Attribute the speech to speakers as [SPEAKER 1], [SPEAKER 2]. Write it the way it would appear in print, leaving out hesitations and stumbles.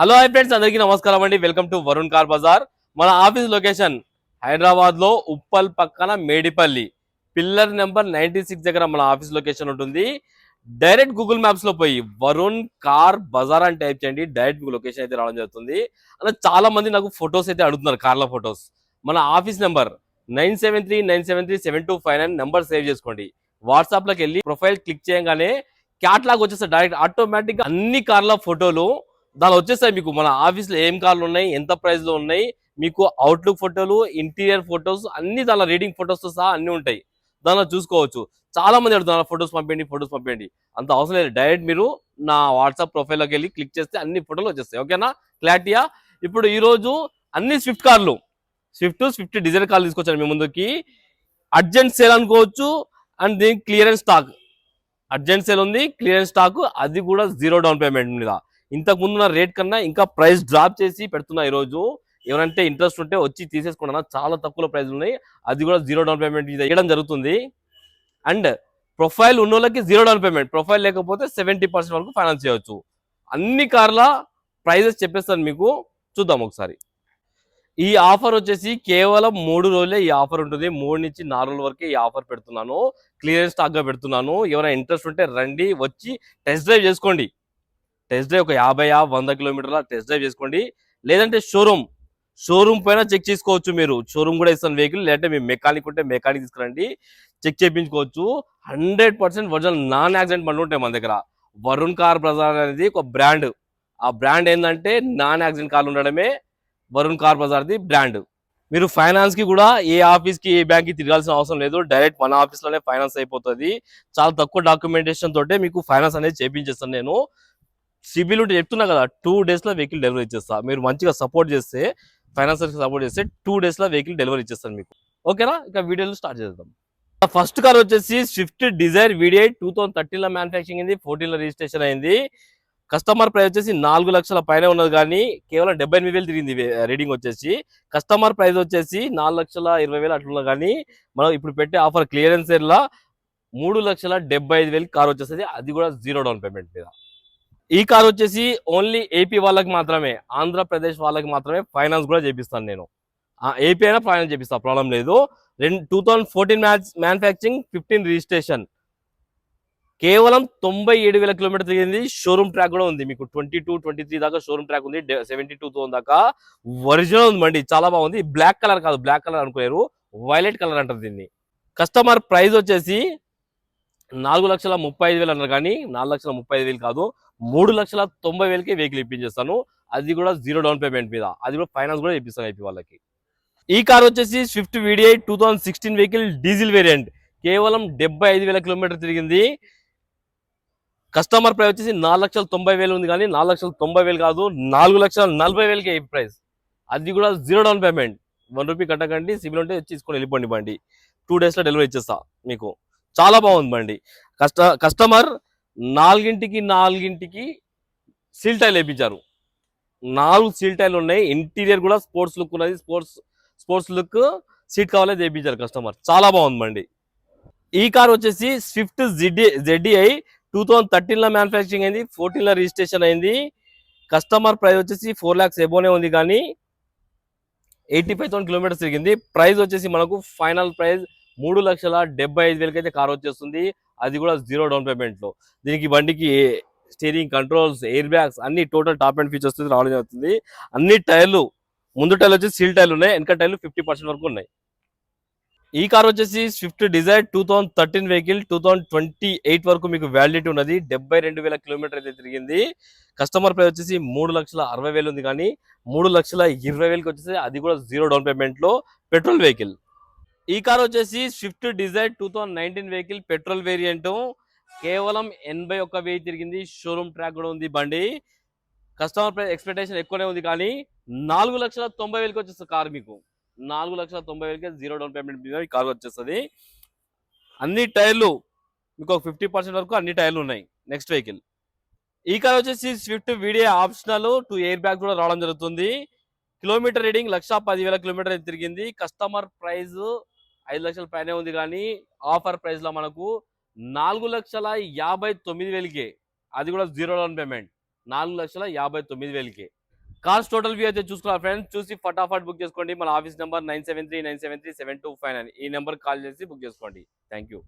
[SPEAKER 1] Hello hi friends, అందరికీ నమస్కారం అండి. Welcome to Varun car bazaar. మన ఆఫీస్ లొకేషన్ హైదరాబాద్ లో ఉప్పల్ పక్కన మేడిపల్లి పిల్లర్ నెంబర్ 96 దగ్గర మన ఆఫీస్ లొకేషన్ ఉంటుంది. డైరెక్ట్ గూగుల్ మ్యాప్స్ లో పోయి వరుణ్ కార్ బజార్ అని టైప్ చేయండి, డైరెక్ట్ లొకేషన్ అయితే రావడం జరుగుతుంది. అలా చాలా మంది నాకు ఫొటోస్ అయితే అడుగుతున్నారు, కార్ల ఫొటోస్. మన ఆఫీస్ నెంబర్ 9739737259 నెంబర్ సేవ్ చేసుకోండి. వాట్సాప్ లోకి వెళ్ళి ప్రొఫైల్ క్లిక్ చేయగానే క్యాట్లాగ్ వచ్చేస్తారు. డైరెక్ట్ ఆటోమేటిక్ గా అన్ని కార్ల ఫోటోలు దానిలో వచ్చేస్తాయి. మీకు మన ఆఫీస్ లో ఏం కార్లు ఉన్నాయి, ఎంత ప్రైస్ లో ఉన్నాయి, మీకు అవుట్లుక్ ఫోటోలు, ఇంటీరియర్ ఫొటోస్ అన్ని దానిలో రీడింగ్ ఫొటోస్ తో సహా అన్ని ఉంటాయి. దానిలో చూసుకోవచ్చు. చాలా మంది అడుగుతున్నారు ఫొటోస్ పంపండి. అంత అవసరం లేదు. డైరెక్ట్ మీరు నా వాట్సాప్ ప్రొఫైల్ లోకి వెళ్ళి క్లిక్ చేస్తే అన్ని ఫోటోలు వచ్చేస్తాయి. ఓకేనా, క్లారిటీయా? ఇప్పుడు ఈ రోజు అన్ని స్విఫ్ట్ కార్లు, స్విఫ్ట్ డిజైర్ కార్లు తీసుకొచ్చాను మీ ముందుకి. అర్జెంట్ సేల్ అనుకోవచ్చు. అండ్ దీనికి క్లియరెన్స్ స్టాక్, అర్జెంట్ సేల్ ఉంది, క్లియరెన్స్ స్టాక్, అది కూడా 0 డౌన్ పేమెంట్ మీద. ఇంతకు ముందున్న రేట్ కన్నా ఇంకా ప్రైస్ డ్రాప్ చేసి పెడుతున్నా ఈ రోజు. ఎవరంటే ఇంట్రెస్ట్ ఉంటే వచ్చి తీసేసుకున్నా, చాలా తక్కువ ప్రైస్ ఉన్నాయి. అది కూడా 0 డౌన్ పేమెంట్ మీద ఇవ్వడం జరుగుతుంది. అండ్ ప్రొఫైల్ ఉన్న వాళ్ళకి 0 డౌన్ పేమెంట్, ప్రొఫైల్ లేకపోతే 70% వరకు ఫైనాన్స్ చేయవచ్చు. అన్ని కార్ల ప్రైజెస్ చెప్పేస్తాను మీకు, చూద్దాం ఒకసారి. ఈ ఆఫర్ వచ్చేసి కేవలం 3 రోజులే ఈ ఆఫర్ ఉంటుంది. 3 నుంచి 4 రోజుల వరకే ఈ ఆఫర్ పెడుతున్నాను. క్లియరెన్స్ స్టాక్ గా పెడుతున్నాను. ఎవరైనా ఇంట్రెస్ట్ ఉంటే రండి, వచ్చి టెస్ట్ డ్రైవ్ చేసుకోండి. టెస్ట్ డ్రైవ్ ఒక 50-100 కిలోమీటర్ల టెస్ట్ డ్రైవ్ చేసుకోండి. లేదంటే షోరూమ్ పైన చెక్ చేసుకోవచ్చు. మీరు షోరూమ్ కూడా ఇస్తాను వెహికల్. లేదంటే మీ మెకానిక్ ఉంటే మెకానిక్ తీసుకురండి, చెక్ చేయించుకోవచ్చు. 100% ఒరిజినల్ నాన్ యాక్సిడెంట్ బండ్లు ఉంటాయి మన దగ్గర. వరుణ్ కార్ బజార్ అనేది ఒక బ్రాండ్. ఆ బ్రాండ్ ఏంటంటే నాన్ యాక్సిడెంట్ కార్లు ఉండడమే Varun car bazaar the brand. మీరు ఫైనాన్స్ కి కూడా ఏ ఆఫీస్ కి, ఏ బ్యాంక్ కి తిరగాల్సిన అవసరం లేదు. డైరెక్ట్ మన ఆఫీస్ లోనే ఫైనాన్స్ అయిపోతుంది. చాలా తక్కువ డాక్యుమెంటేషన్ తోటే మీకు ఫైనాన్స్ అనేది చేయించేస్తాను నేను. సిబిల్ ఉంటే చెప్తున్నా కదా, 2 days లో వెహికల్ డెలివరీ ఇచ్చేస్తా. మీరు మంచిగా సపోర్ట్ చేస్తే, ఫైనాన్సర్ సపోర్ట్ చేస్తే 2 days లో వెహికల్ డెలివరీ ఇచ్చేస్తాను మీకు. ఓకేనా, ఇక వీడియోలో స్టార్ట్ చేద్దాం. ఫస్ట్ కార్ వచ్చేసి స్విఫ్ట్ డిజైర్ VDI 2013 లో మ్యానుఫ్యాక్చరింగ్ అయింది, 14 లో రిజిస్ట్రేషన్ అయింది. కస్టమర్ ప్రైస్ వచ్చేసి 4 లక్షల పైన ఉన్నది, కానీ కేవలం 78,000 తిరిగింది రీడింగ్ వచ్చేసి. కస్టమర్ ప్రైస్ వచ్చేసి 4,20,000 అట్లున్నా, కానీ మనం ఇప్పుడు పెట్టే ఆఫర్ క్లియరెన్స్ లా 3,75,000 కార్ వచ్చేస్తుంది. అది కూడా 0 డౌన్ పేమెంట్ మీద. ఈ కార్ వచ్చేసి ఓన్లీ ఏపీ వాళ్ళకి మాత్రమే, ఆంధ్రప్రదేశ్ వాళ్ళకి మాత్రమే ఫైనాన్స్ కూడా చేపిస్తాను నేను. ఏపీ అయినా ఫైనాన్స్ చేపిస్తా, ప్రాబ్లం లేదు. 2014 మ్యానుఫ్యాక్చరింగ్, 15 రిజిస్ట్రేషన్. కేవలం 97,000 కిలోమీటర్ తిరిగింది. షోరూమ్ ట్రాక్ కూడా ఉంది మీకు. 22-23 దాకా షోరూమ్ ట్రాక్ ఉంది. 72 దాకా ఒరిజినల్ ఉంది బండి, చాలా బాగుంది. బ్లాక్ కలర్ కాదు, బ్లాక్ కలర్ అనుకోలేరు, వైలెట్ కలర్ అంటారు దీన్ని. కస్టమర్ ప్రైస్ వచ్చేసి 4,35,000 అన్నారు, కానీ 4,35,000 కాదు, 3,90,000కి వెహికల్ ఇప్పించేస్తాను. అది కూడా 0 డౌన్ పేమెంట్ మీద. అది కూడా ఫైనాన్స్ కూడా ఇప్పిస్తాను అయిపోయి వాళ్ళకి. ఈ కార్ వచ్చేసి Swift VDI 2016 vehicle, diesel variant. కేవలం 75,000 కిలోమీటర్ తిరిగింది. కస్టమర్ ప్రైస్ వచ్చేసి 4,90,000 ఉంది, కానీ 4,90,000 కాదు, 4,40,000కి ప్రైస్. అది కూడా 0 డౌన్ పేమెంట్. 1 రూపీ కట్టకండి, సిబిల్ ఉంటే తీసుకొని వెళ్ళిపోండి బండి. 2 days లో డెలివరీ ఇచ్చేస్తా మీకు. చాలా బాగుంది బండి. కస్టమర్ 4కి సీల్ టైల్ వేయించారు. 4 సీల్ టైల్ ఉన్నాయి. ఇంటీరియర్ కూడా స్పోర్ట్స్ లుక్ ఉన్నది. స్పోర్ట్స్ లుక్ సీట్ కావాలే చేయించారు కస్టమర్. చాలా బాగుంది బండి. ఈ కార్ వచ్చేసి స్విఫ్ట్ ZDI 2013 లో మ్యానుఫ్యాక్చరింగ్ అయింది, 14 లో రిజిస్ట్రేషన్ అయింది. కస్టమర్ ప్రైస్ వచ్చేసి 4 lakhs ఎబోనే ఉంది, కానీ 85,000 కిలోమీటర్స్ తిరిగింది. ప్రైస్ వచ్చేసి మనకు ఫైనల్ ప్రైస్ 3,75,000 అయితే కార్ వచ్చేస్తుంది. అది కూడా 0 డౌన్ పేమెంట్ లో. దీనికి బండికి స్టీరింగ్, కంట్రోల్స్, ఎయిర్ బ్యాగ్స్ అన్ని టోటల్ టాప్ అండ్ ఫీచర్స్ రావడం జరుగుతుంది. అన్ని టైర్లు, ముందు టైర్లు వచ్చి సీల్ టైర్లు ఉన్నాయి, వెనక టైర్లు 50% వరకు ఉన్నాయి. ఈ కార్ వచ్చేసి స్విఫ్ట్ డిజైర్ 2013 వెహికల్, 2028 వరకు మీకు వ్యాలిడిటీ ఉన్నది. 72,000 కిలోమీటర్ అయితే తిరిగింది. కస్టమర్ ప్రైస్ వచ్చేసి 3,60,000 ఉంది, కానీ 3,20,000కి వచ్చేసి అది కూడా 0 డౌన్ పేమెంట్ లో పెట్రోల్ వెహికల్. ఈ కార్ వచ్చేసి Swift Dzire 2019 vehicle, petrol variant. కేవలం 81,000 తిరిగింది. షోరూమ్ ట్రాక్ కూడా ఉంది బండి. కస్టమర్ ప్రైస్ ఎక్స్పెక్టేషన్ ఎక్కువనే ఉంది, కానీ 4,90,000కి వచ్చేస్తుంది కార్ మీకు. 4,90,000కి 0 డౌన్ పేమెంట్ మీద ఈ కార్ వచ్చేస్తుంది. అన్ని టైర్లు మీకు 50% వరకు అన్ని టైర్లు ఉన్నాయి. Next vehicle. ఈ కార్ వచ్చేసి Swift VDI optional 2 air bag కూడా రావడం జరుగుతుంది. కిలోమీటర్ రీడింగ్ 1,10,000 కిలోమీటర్ తిరిగింది. కస్టమర్ ప్రైస్ 5 లక్షల పైనే ఉంది, కానీ ఆఫర్ ప్రైస్ లో మనకు 4,59,000కే. అది కూడా 0 డౌన్ పేమెంట్. 4,59,000కే. కార్స్ టోటల్ వ్యూ అయితే చూసుకున్నారు ఫ్రెండ్స్. చూసి ఫటాఫట్ బుక్ చేసుకోండి. మన ఆఫీస్ నెంబర్ 9739737259 ఈ నెంబర్ కాల్ చేసి బుక్ చేసుకోండి. Thank you.